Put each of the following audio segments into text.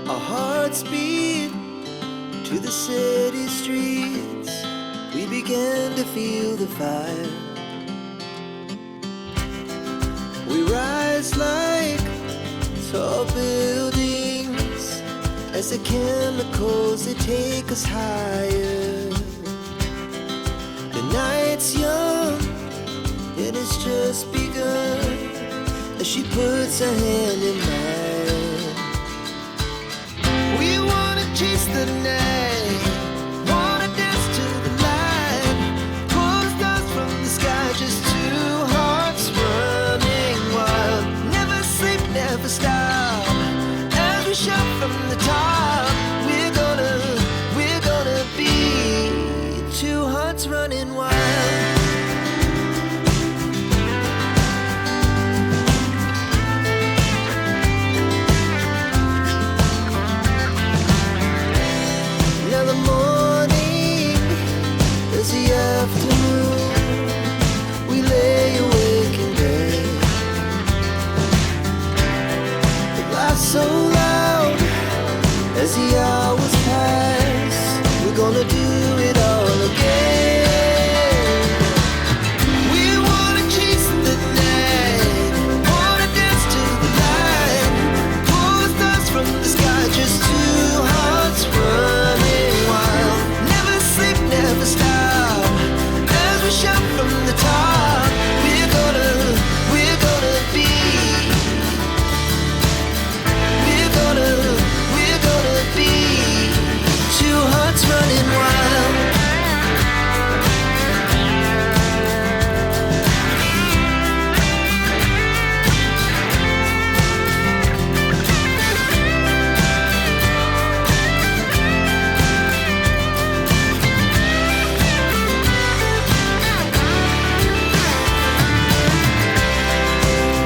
Our hearts beat to the city streets. We began to feel the fire. We rise like tall buildings as the chemicals, they take us higher. The night's young and it's just begun as she puts her hand in mine. We wanna chase the night, wanna dance to the light, pull the stars from the sky, just two hearts running wild. Never sleep, never stop, as we shout from the top. We're gonna be two hearts running wild. So loud as the hours pass, we're gonna do it all again. We wanna chase the night, wanna dance to the light, pull the stars from the sky, just two hearts running wild. Never sleep, never stop, as we shout from the top. We're gonna be, we're gonna be two hearts running wild.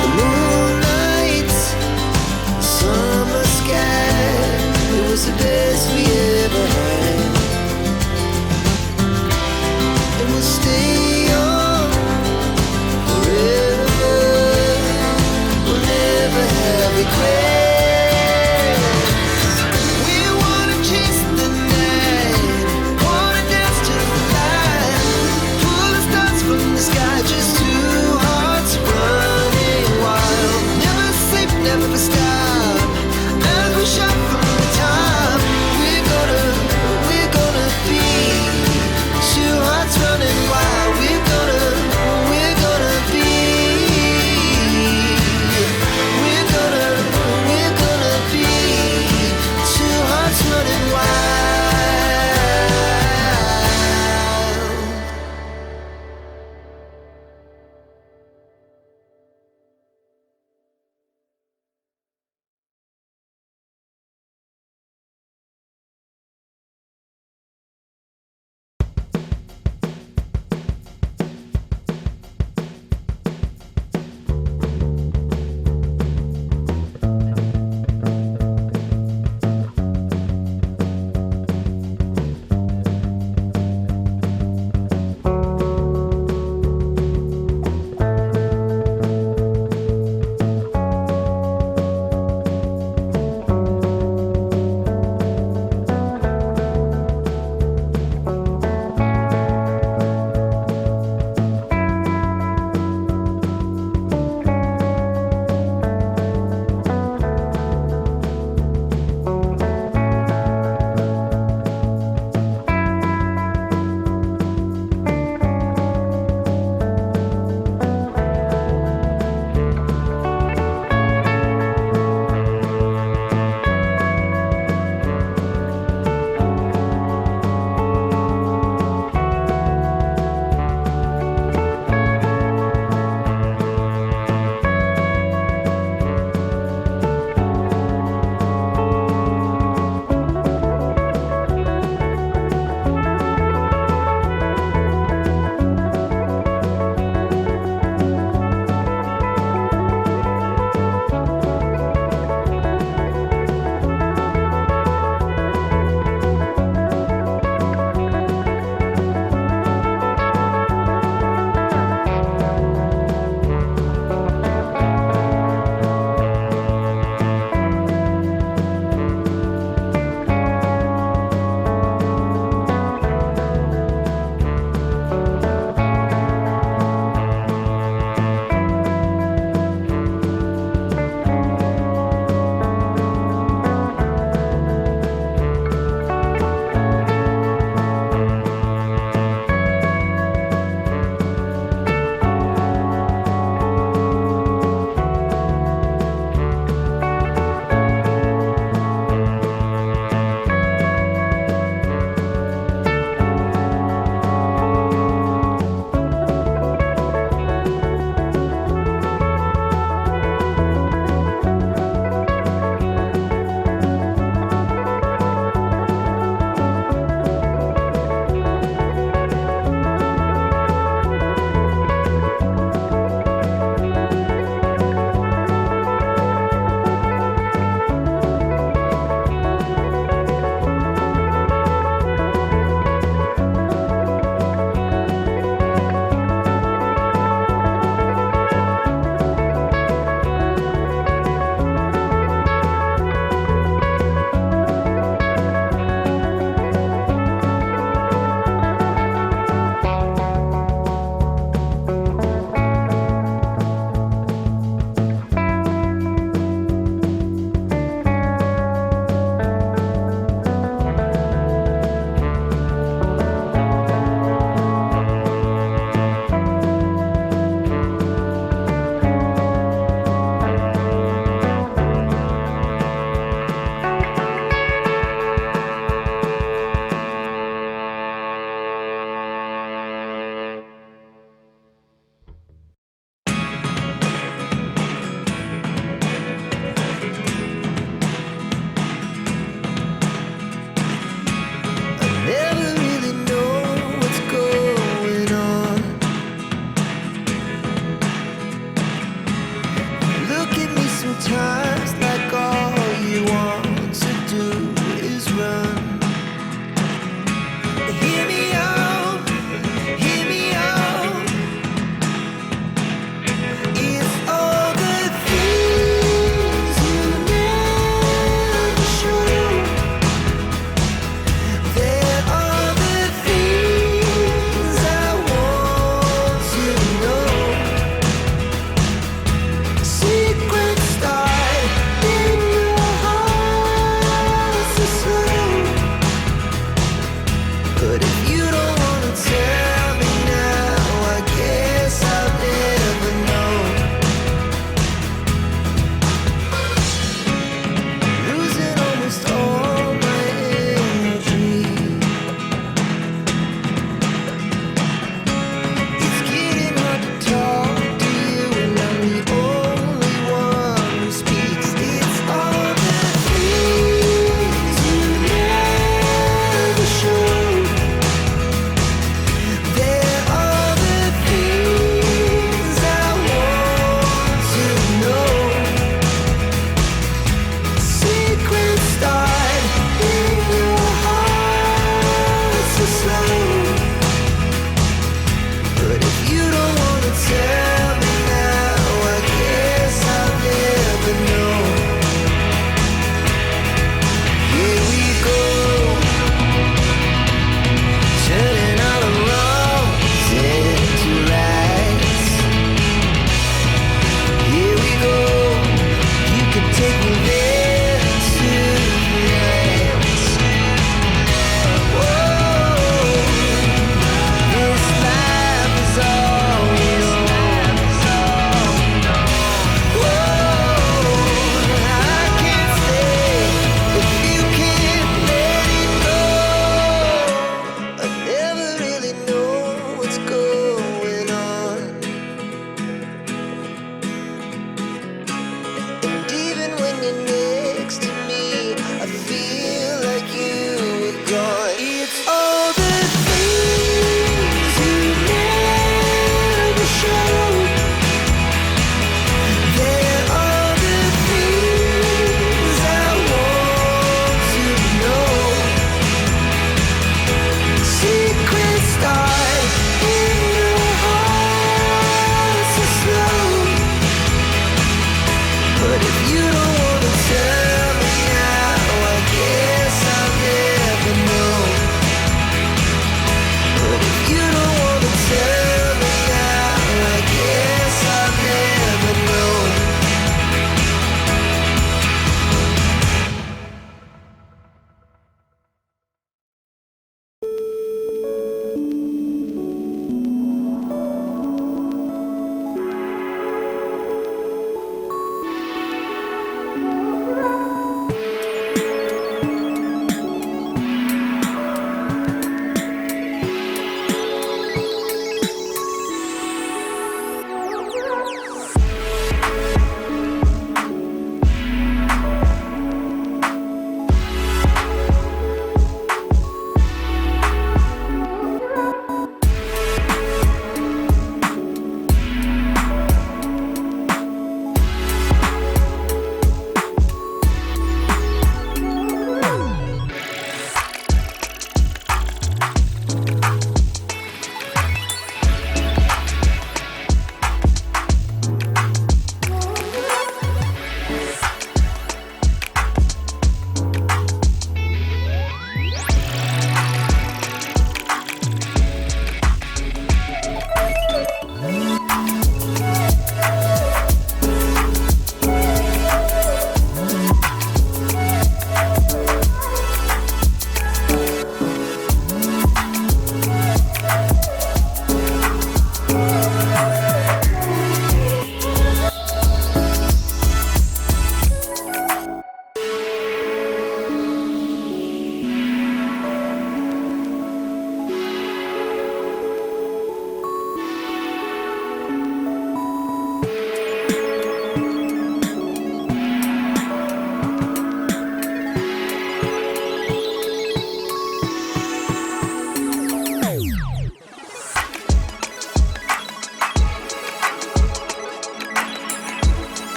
The moonlight, summer sky, it was the best we ever had. And we'll stay on forever, we'll never have regrets. We wanna chase the night, wanna dance to the light, pull the stars from the sky, just two hearts running wild. Never sleep, never stop, as we shout from the top. We're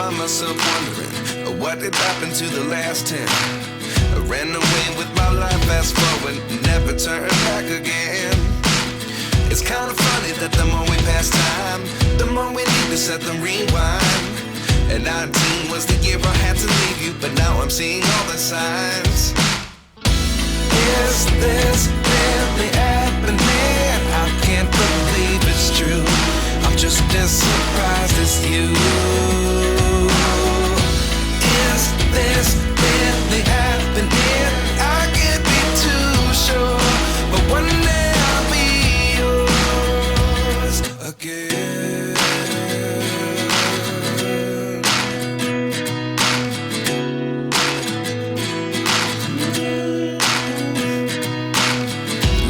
find myself wondering, what did happen to the last 10? I ran away with my life, fast forward, never turn back again. It's kind of funny that the more we pass time, the more we need to set them rewind. And 19 was the year I had to leave you, but now I'm seeing all the signs. Is this really happening? I can't believe it's true. I'm just as surprised as you. Is this really happening? I can't be too sure, but one day I'll be yours again.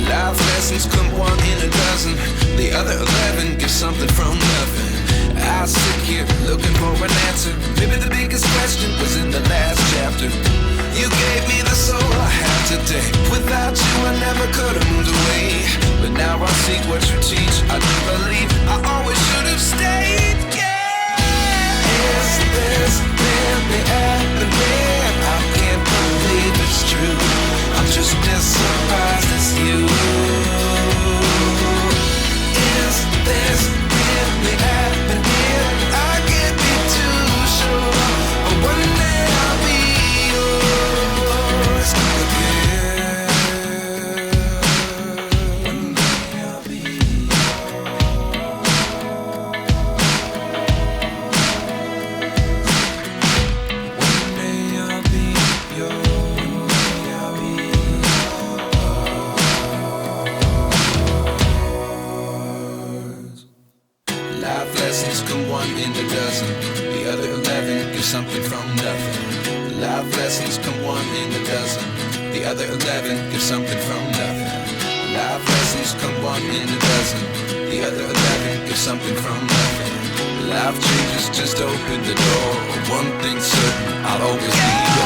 Life lessons come one in a dozen. The other 11 give something from nothing. I sit here looking for an answer. Maybe the biggest question was in the last chapter. You gave me the soul I have today. Without you I never could have moved away. But now I see what you teach. I do believe I always should have stayed. Yeah. Is this really happening? I can't believe it's true. I'm just as surprised as you. Is this really happening? I can't be too sure, but one day I'll be yours again. One day I'll be yours. One day I'll be yours. Life lessons come one in a dozen. The other 11 give something from nothing. Life lessons come one in a dozen. The other 11 give something from nothing. Life lessons come one in a dozen. The other 11 give something from nothing. Life changes just open the door. One thing's certain, I'll always be